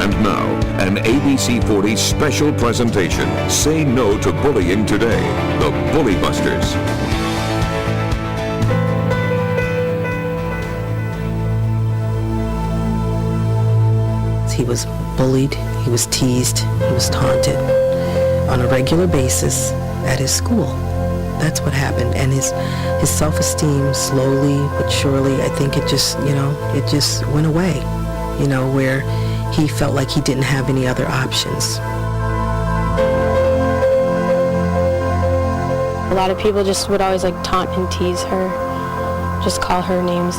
And now, an ABC 40 special presentation. Say no to bullying today. The Bully Busters. He was bullied, he was teased, he was taunted on a regular basis at his school. That's what happened. And his self-esteem slowly but surely, I think it just went away, where he felt like he didn't have any other options. A lot of people just would always taunt and tease her, just call her names.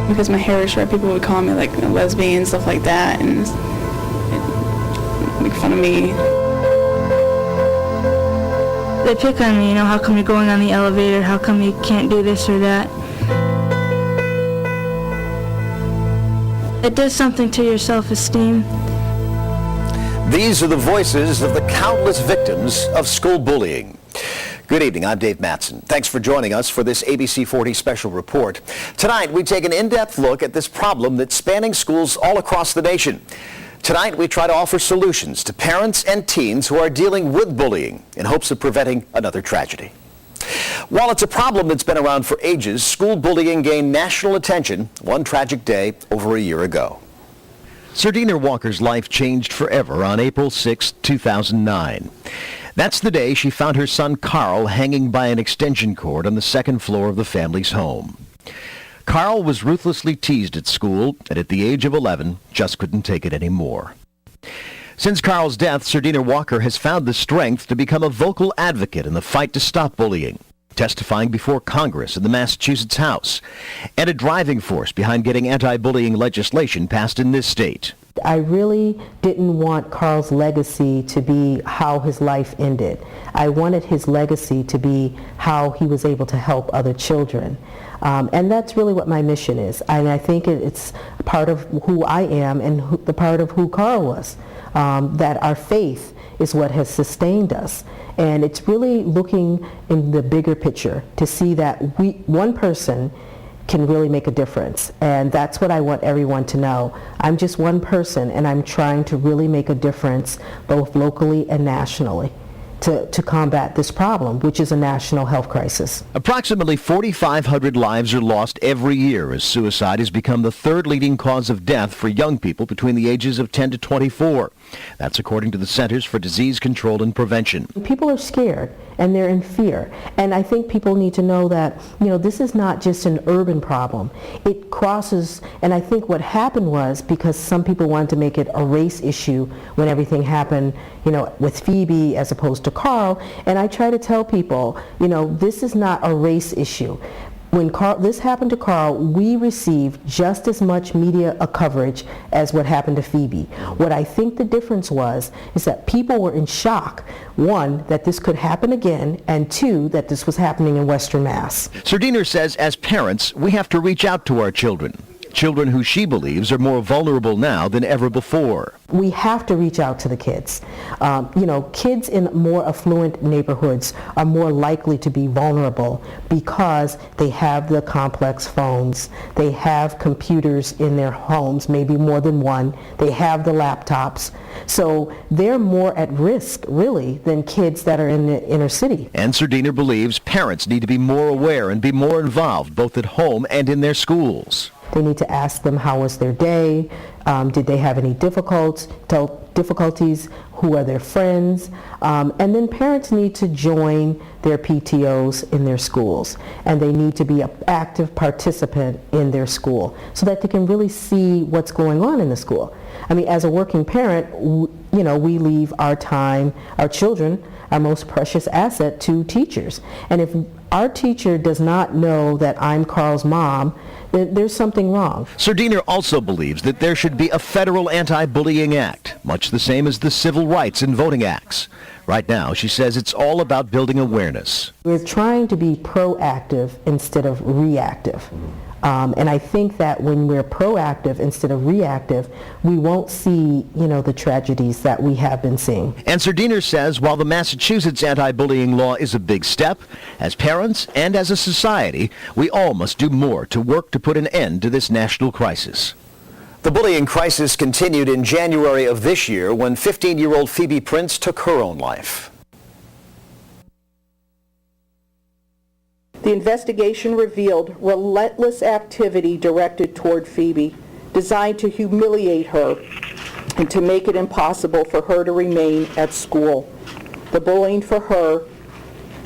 Because my hair was short, people would call me a lesbian and stuff like that, and make fun of me. They pick on me, how come you're going on the elevator, how come you can't do this or that. It does something to your self-esteem. These are the voices of the countless victims of school bullying. Good evening, I'm Dave Mattson. Thanks for joining us for this ABC 40 special report. Tonight, we take an in-depth look at this problem that's spanning schools all across the nation. Tonight, we try to offer solutions to parents and teens who are dealing with bullying in hopes of preventing another tragedy. While it's a problem that's been around for ages, school bullying gained national attention one tragic day over a year ago. Sardina Walker's life changed forever on April 6, 2009. That's the day she found her son Carl hanging by an extension cord on the second floor of the family's home. Carl was ruthlessly teased at school and at the age of 11 just couldn't take it anymore. Since Carl's death, Sardina Walker has found the strength to become a vocal advocate in the fight to stop bullying, testifying before Congress in the Massachusetts House, and a driving force behind getting anti-bullying legislation passed in this state. I really didn't want Carl's legacy to be how his life ended. I wanted his legacy to be how he was able to help other children. And that's really what my mission is. And I think it's part of who I am and the part of who Carl was, that our faith is what has sustained us. And it's really looking in the bigger picture to see that one person can really make a difference. And that's what I want everyone to know. I'm just one person, and I'm trying to really make a difference both locally and nationally to combat this problem, which is a national health crisis. Approximately 4,500 lives are lost every year as suicide has become the third leading cause of death for young people between the ages of 10 to 24. That's according to the Centers for Disease Control and Prevention. People are scared and they're in fear. And I think people need to know that, this is not just an urban problem. It crosses, and I think what happened was because some people wanted to make it a race issue when everything happened, with Phoebe as opposed to Carl. And I try to tell people, this is not a race issue. When this happened to Carl, we received just as much media coverage as what happened to Phoebe. What I think the difference was is that people were in shock, one, that this could happen again, and two, that this was happening in Western Mass. Sardina says as parents, we have to reach out to our children who she believes are more vulnerable now than ever before. We have to reach out to the kids. Kids in more affluent neighborhoods are more likely to be vulnerable because they have the complex phones. They have computers in their homes, maybe more than one. They have the laptops. So they're more at risk, really, than kids that are in the inner city. And Sardina believes parents need to be more aware and be more involved, both at home and in their schools. They need to ask them how was their day, did they have any difficulties, who are their friends, and then parents need to join their PTOs in their schools, and they need to be an active participant in their school so that they can really see what's going on in the school. I mean, as a working parent, we leave our time, our children, our most precious asset to teachers. And if our teacher does not know that I'm Carl's mom, then there's something wrong. Sardina also believes that there should be a federal anti-bullying act, much the same as the Civil Rights and Voting Acts. Right now, she says it's all about building awareness. We're trying to be proactive instead of reactive. And I think that when we're proactive instead of reactive, we won't see, the tragedies that we have been seeing. And Sardina says while the Massachusetts anti-bullying law is a big step, as parents and as a society, we all must do more to work to put an end to this national crisis. The bullying crisis continued in January of this year when 15-year-old Phoebe Prince took her own life. The investigation revealed relentless activity directed toward Phoebe, designed to humiliate her and to make it impossible for her to remain at school. The bullying for her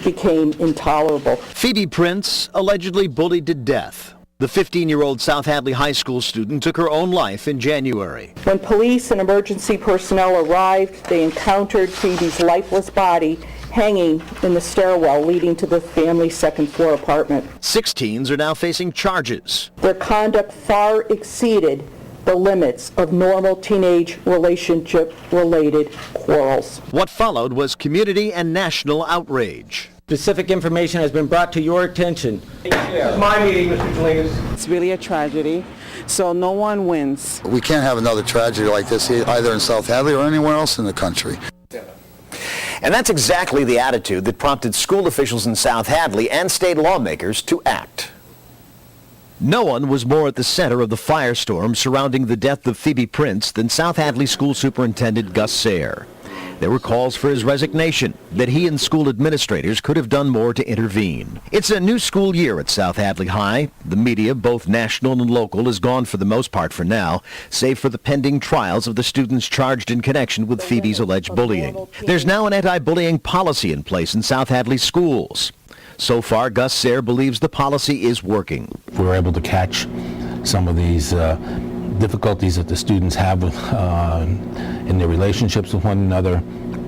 became intolerable. Phoebe Prince allegedly bullied to death. The 15-year-old South Hadley High School student took her own life in January. When police and emergency personnel arrived, they encountered Phoebe's lifeless body hanging in the stairwell leading to the family's second-floor apartment. 6 teens are now facing charges. Their conduct far exceeded the limits of normal teenage relationship-related quarrels. What followed was community and national outrage. Specific information has been brought to your attention. My meeting, Mr. Jalinas. It's really a tragedy, so no one wins. We can't have another tragedy like this either in South Hadley or anywhere else in the country. And that's exactly the attitude that prompted school officials in South Hadley and state lawmakers to act. No one was more at the center of the firestorm surrounding the death of Phoebe Prince than South Hadley School Superintendent Gus Sayre. There were calls for his resignation, that he and school administrators could have done more to intervene. It's a new school year at South Hadley High. The media, both national and local, is gone for the most part for now, save for the pending trials of the students charged in connection with Phoebe's alleged bullying. There's now an anti-bullying policy in place in South Hadley schools. So far, Gus Sayre believes the policy is working. We were able to catch some of these difficulties that the students have with, in their relationships with one another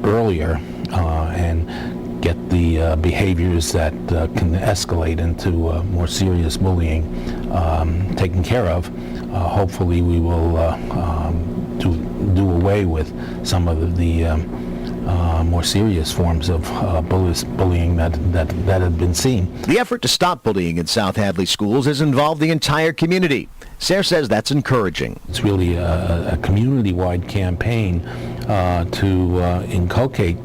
earlier and get the behaviors that can escalate into more serious bullying taken care of. Hopefully we will do away with some of the more serious forms of bullying that have been seen. The effort to stop bullying in South Hadley schools has involved the entire community. Sayre says that's encouraging. It's really a community-wide campaign to inculcate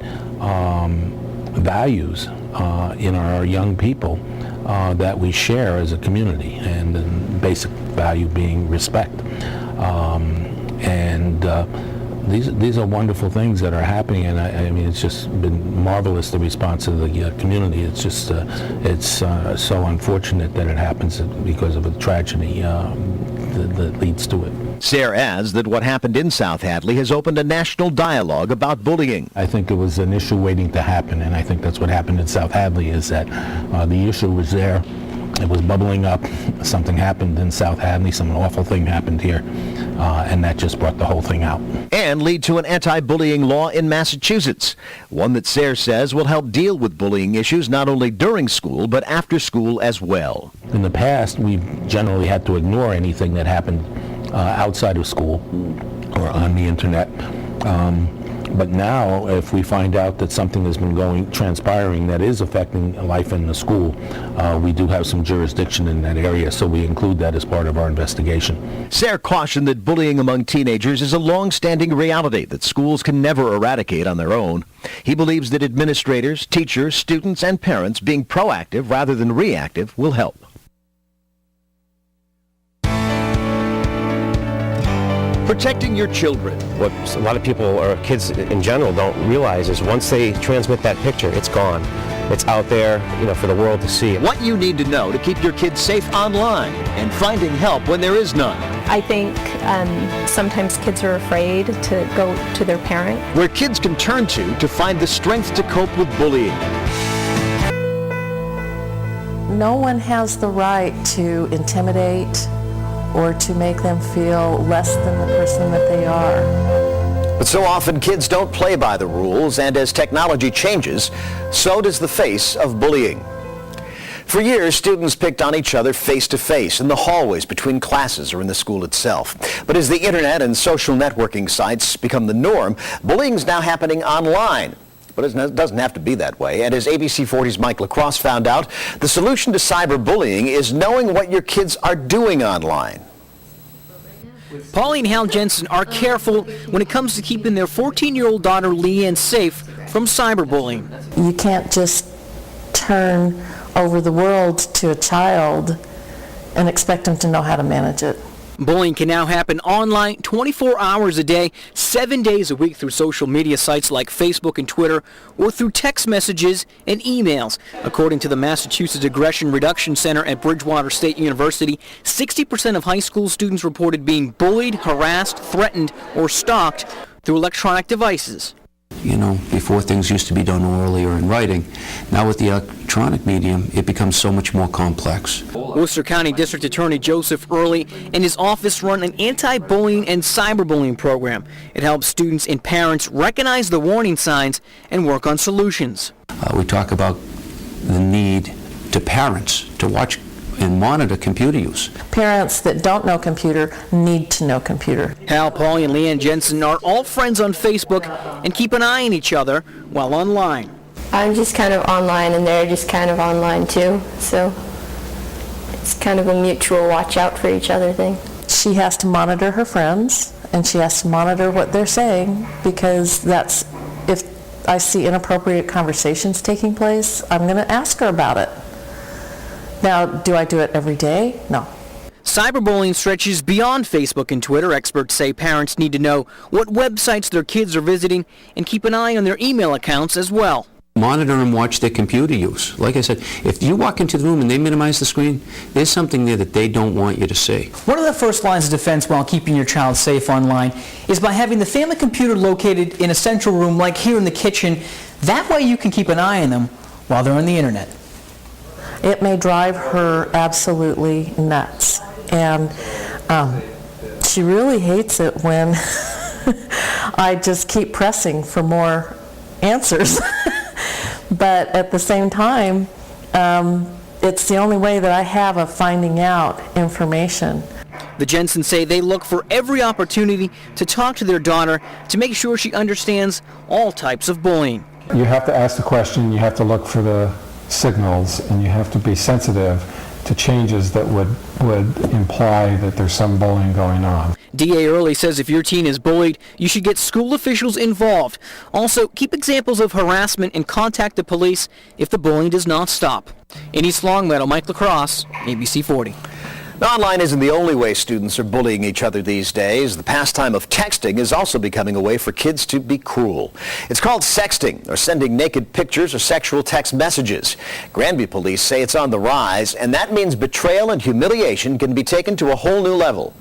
values in our young people that we share as a community, and the basic value being respect. These are wonderful things that are happening, and I mean, it's just been marvelous, the response of the community. It's just, it's so unfortunate that it happens because of a tragedy that leads to it. Sayre adds that what happened in South Hadley has opened a national dialogue about bullying. I think it was an issue waiting to happen, and I think that's what happened in South Hadley, is that the issue was there. It was bubbling up. Something happened in South Hadley. Some awful thing happened here, and that just brought the whole thing out. And lead to an anti-bullying law in Massachusetts, one that Sayre says will help deal with bullying issues not only during school, but after school as well. In the past, we've generally had to ignore anything that happened outside of school or on the internet. But now, if we find out that something has been transpiring that is affecting life in the school, we do have some jurisdiction in that area, so we include that as part of our investigation. Sayre cautioned that bullying among teenagers is a long-standing reality that schools can never eradicate on their own. He believes that administrators, teachers, students, and parents being proactive rather than reactive will help. Protecting your children. What a lot of people, or kids in general, don't realize is once they transmit that picture, it's gone. It's out there, for the world to see. What you need to know to keep your kids safe online and finding help when there is none. I think sometimes kids are afraid to go to their parent. Where kids can turn to find the strength to cope with bullying. No one has the right to intimidate or to make them feel less than the person that they are. But so often kids don't play by the rules, and as technology changes, so does the face of bullying. For years, students picked on each other face-to-face in the hallways between classes or in the school itself. But as the internet and social networking sites become the norm, bullying is now happening online. But it doesn't have to be that way. And as ABC 40's Mike LaCrosse found out, the solution to cyberbullying is knowing what your kids are doing online. Pauline and Hal Jensen are careful when it comes to keeping their 14-year-old daughter Leanne safe from cyberbullying. You can't just turn over the world to a child and expect them to know how to manage it. Bullying can now happen online 24 hours a day, 7 days a week through social media sites like Facebook and Twitter, or through text messages and emails. According to the Massachusetts Aggression Reduction Center at Bridgewater State University, 60% of high school students reported being bullied, harassed, threatened, or stalked through electronic devices. You know, before things used to be done orally or in writing. Now with the electronic medium, it becomes so much more complex. Worcester County District Attorney Joseph Early and his office run an anti-bullying and cyberbullying program. It helps students and parents recognize the warning signs and work on solutions. We talk about the need to parents to watch and monitor computer use. Parents that don't know computer need to know computer. Hal Pauly and Leanne Jensen are all friends on Facebook and keep an eye on each other while online. I'm just kind of online and they're just kind of online too, so it's kind of a mutual watch out for each other thing. She has to monitor her friends and she has to monitor what they're saying, because that's, if I see inappropriate conversations taking place, I'm going to ask her about it. Now, do I do it every day? No. Cyberbullying stretches beyond Facebook and Twitter. Experts say parents need to know what websites their kids are visiting and keep an eye on their email accounts as well. Monitor and watch their computer use. Like I said, if you walk into the room and they minimize the screen, there's something there that they don't want you to see. One of the first lines of defense while keeping your child safe online is by having the family computer located in a central room like here in the kitchen. That way you can keep an eye on them while they're on the internet. It may drive her absolutely nuts, and she really hates it when I just keep pressing for more answers. But at the same time, it's the only way that I have of finding out information. The Jensens say they look for every opportunity to talk to their daughter to make sure she understands all types of bullying. You have to ask the question, you have to look for the signals, and you have to be sensitive to changes that would imply that there's some bullying going on. D.A. Early says if your teen is bullied, you should get school officials involved. Also, keep examples of harassment and contact the police if the bullying does not stop. In East Longmeadow, Mike LaCrosse, ABC 40. Now, online isn't the only way students are bullying each other these days. The pastime of texting is also becoming a way for kids to be cruel. It's called sexting, or sending naked pictures or sexual text messages. Granby police say it's on the rise, and that means betrayal and humiliation can be taken to a whole new level.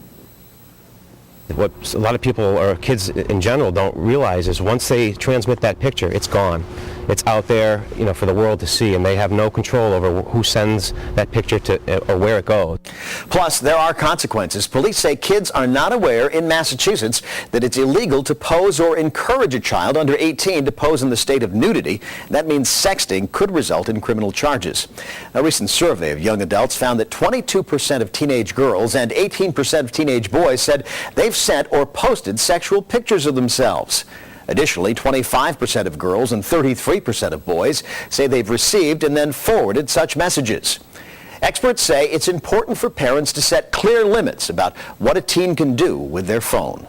What a lot of people, or kids in general, don't realize is once they transmit that picture, it's gone. It's out there, you know, for the world to see, and they have no control over who sends that picture to or where it goes. Plus, there are consequences. Police say kids are not aware in Massachusetts that it's illegal to pose or encourage a child under 18 to pose in the state of nudity. That means sexting could result in criminal charges. A recent survey of young adults found that 22% of teenage girls and 18% of teenage boys said they've sent or posted sexual pictures of themselves. Additionally, 25% of girls and 33% of boys say they've received and then forwarded such messages. Experts say it's important for parents to set clear limits about what a teen can do with their phone.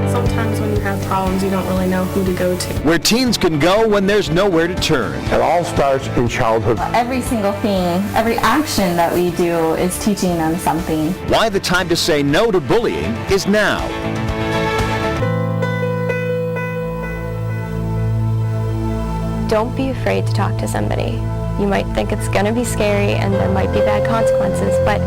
Sometimes when you have problems, you don't really know who to go to. Where teens can go when there's nowhere to turn. It all starts in childhood. Every single thing, every action that we do is teaching them something. Why the time to say no to bullying is now. Don't be afraid to talk to somebody. You might think it's going to be scary and there might be bad consequences, but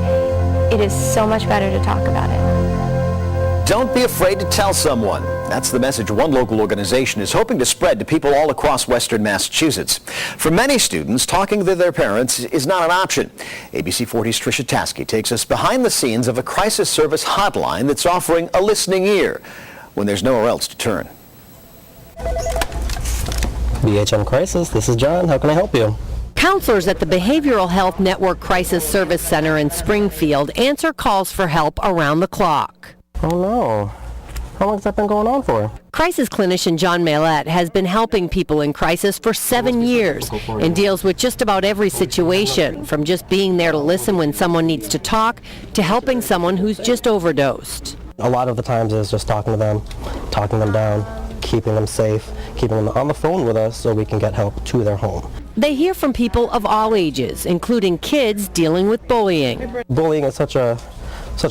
it is so much better to talk about it. Don't be afraid to tell someone. That's the message one local organization is hoping to spread to people all across Western Massachusetts. For many students, talking to their parents is not an option. ABC 40's Tricia Taskey takes us behind the scenes of a crisis service hotline that's offering a listening ear when there's nowhere else to turn. BHM Crisis, this is John. How can I help you? Counselors at the Behavioral Health Network Crisis Service Center in Springfield answer calls for help around the clock. Oh no. How long has that been going on for? Crisis clinician John Maillet has been helping people in crisis for 7 years and deals with just about every situation, from just being there to listen when someone needs to talk to helping someone who's just overdosed. A lot of the times is just talking to them, talking them down, keeping them safe, keeping them on the phone with us so we can get help to their home. They hear from people of all ages, including kids dealing with bullying. Bullying is such a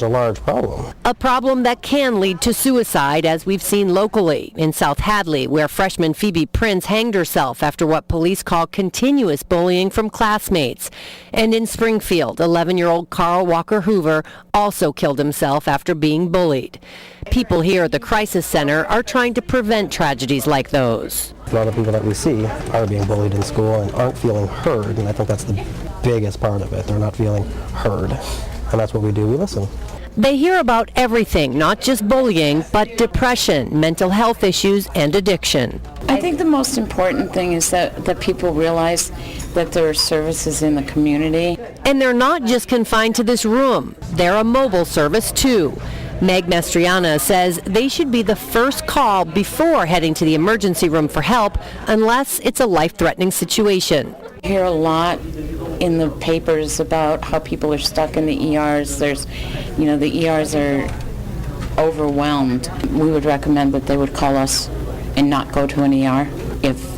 large problem. A problem that can lead to suicide, as we've seen locally in South Hadley, where freshman Phoebe Prince hanged herself after what police call continuous bullying from classmates. And in Springfield, 11-year-old Carl Walker Hoover also killed himself after being bullied. People here at the Crisis Center are trying to prevent tragedies like those. A lot of people that we see are being bullied in school and aren't feeling heard, and I think that's the biggest part of it. They're not feeling heard. And that's what we do, we listen. They hear about everything, not just bullying, but depression, mental health issues, and addiction. I think the most important thing is that people realize that there are services in the community. And they're not just confined to this room. They're a mobile service, too. Meg Mastriana says they should be the first call before heading to the emergency room for help, unless it's a life-threatening situation. I hear a lot in the papers about how people are stuck in the ERs. The ERs are overwhelmed. We would recommend that they would call us and not go to an ER. If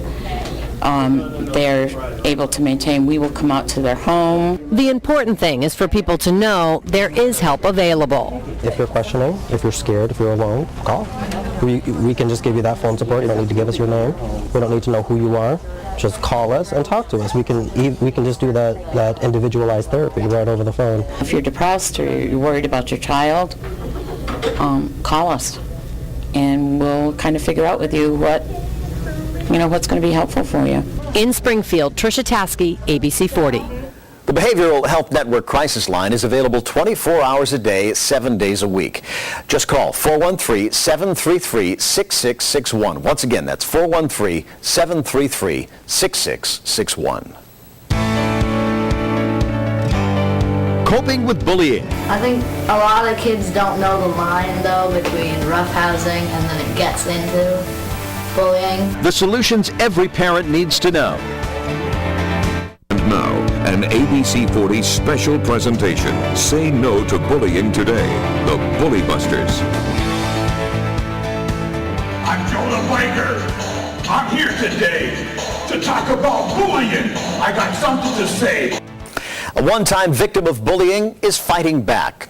they're able to maintain, we will come out to their home. The important thing is for people to know there is help available. If you're questioning, if you're scared, if you're alone, call. We can just give you that phone support. You don't need to give us your name. We don't need to know who you are. Just call us and talk to us. We can just do that individualized therapy right over the phone. If you're depressed or you're worried about your child, call us, and we'll kind of figure out with you what's going to be helpful for you. In Springfield, Tricia Taskey, ABC 40. The Behavioral Health Network Crisis Line is available 24 hours a day, 7 days a week. Just call 413-733-6661. Once again, that's 413-733-6661. Coping with bullying. I think a lot of kids don't know the line, though, between roughhousing and then it gets into bullying. The solutions every parent needs to know. And now, an ABC 40 special presentation. Say no to bullying today. The Bully Busters. I'm Jonah Biker. I'm here today to talk about bullying. I got something to say. A one-time victim of bullying is fighting back.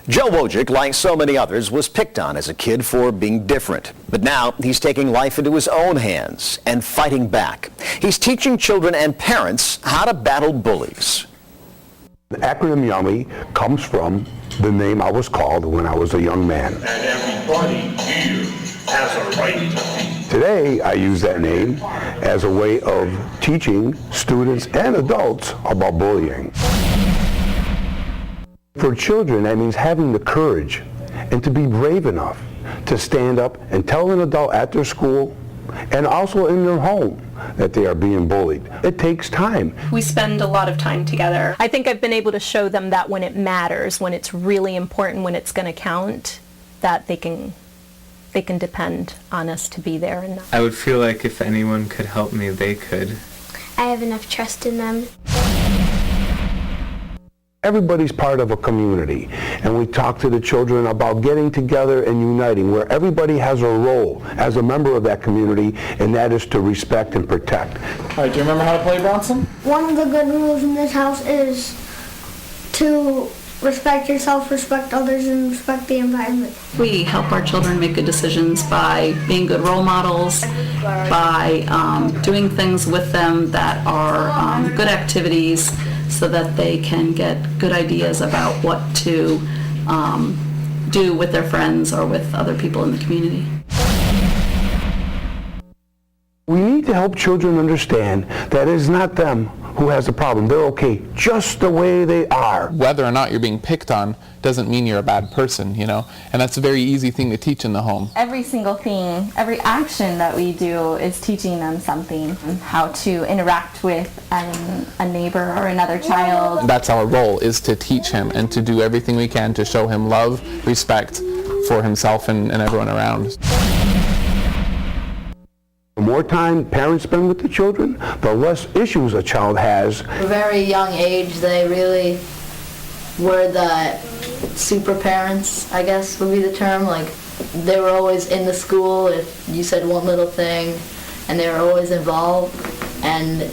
Joe Wojcik, like so many others, was picked on as a kid for being different. But now he's taking life into his own hands and fighting back. He's teaching children and parents how to battle bullies. The acronym YUMMY comes from the name I was called when I was a young man. And everybody here has a right to be. Today, I use that name as a way of teaching students and adults about bullying. For children, that means having the courage and to be brave enough to stand up and tell an adult at their school and also in their home that they are being bullied. It takes time. We spend a lot of time together. I think I've been able to show them that when it matters, when it's really important, when it's going to count, that they can depend on us to be there. And I would feel like if anyone could help me, they could. I have enough trust in them. Everybody's part of a community, and we talk to the children about getting together and uniting, where everybody has a role as a member of that community, and that is to respect and protect. All right, do you remember how to play, Bronson? One of the good rules in this house is to respect yourself, respect others, and respect the environment. We help our children make good decisions by being good role models, by doing things with them that are good activities, so that they can get good ideas about what to do with their friends or with other people in the community. We need to help children understand that it is not them who has the problem. They're okay just the way they are. Whether or not you're being picked on doesn't mean you're a bad person, you know, and that's a very easy thing to teach in the home. Every single thing, every action that we do is teaching them something, how to interact with a neighbor or another child. That's our role, is to teach him and to do everything we can to show him love, respect for himself and everyone around. The more time parents spend with the children, the less issues a child has. At a very young age, they really were the super parents, I guess would be the term. Like, they were always in the school if you said one little thing, and they were always involved. And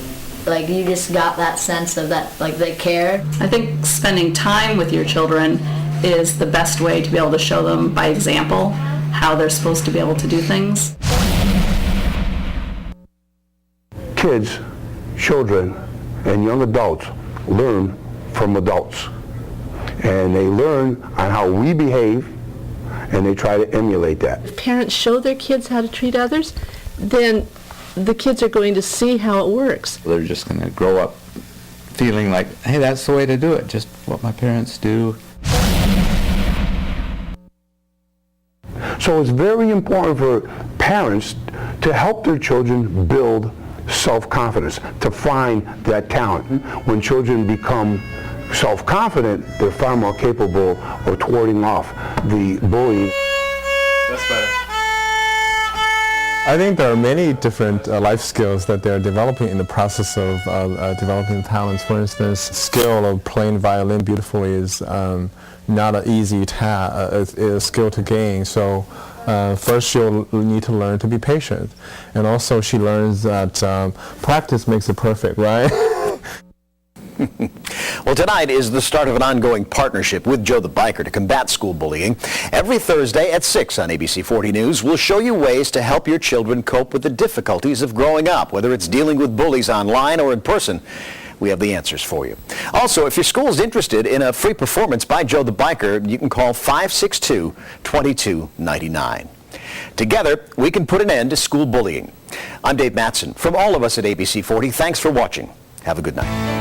like you just got that sense of that, like they care. I think spending time with your children is the best way to be able to show them by example how they're supposed to be able to do things. Kids, children, and young adults learn from adults. And they learn on how we behave, and they try to emulate that. If parents show their kids how to treat others, then the kids are going to see how it works. They're just going to grow up feeling like, hey, that's the way to do it, just what my parents do. So it's very important for parents to help their children build self-confidence, to find that talent. When children become self-confident, they're far more capable of warding off the bullying. That's better. I think there are many different life skills that they're developing in the process of developing talents. For instance, skill of playing violin beautifully is not an easy skill to gain. So first she'll need to learn to be patient. And also she learns that practice makes it perfect, right? Well, tonight is the start of an ongoing partnership with Joe the Biker to combat school bullying. Every Thursday at 6 on ABC 40 News, we'll show you ways to help your children cope with the difficulties of growing up, whether it's dealing with bullies online or in person. We have the answers for you. Also, if your school's interested in a free performance by Joe the Biker, you can call 562-2299. Together, we can put an end to school bullying. I'm Dave Mattson. From all of us at ABC 40, thanks for watching. Have a good night.